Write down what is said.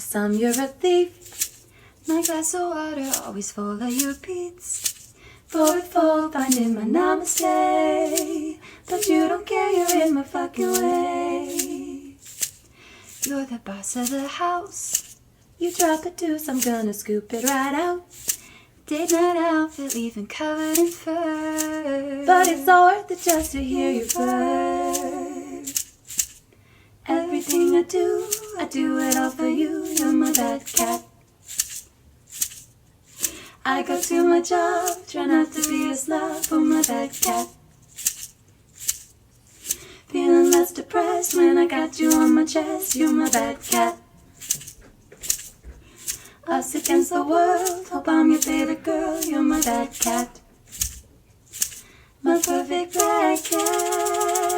some you're a thief. My glass of water always full of your beats. Forward fold, finding my namaste. But you don't care, you're in my fucking way. You're the boss of the house. You drop a deuce, I'm gonna scoop it right out. Date night outfit, leaving covered in fur. But it's all worth it just to hear your purr. Everything I do it all for you. You're my bad cat. I go to my job, try not to be a slob for my bad cat. Feeling less depressed when I got you on my chest. You're my bad cat. Us against the world, hope I'm your favorite girl. You're my bad cat. My perfect bad cat.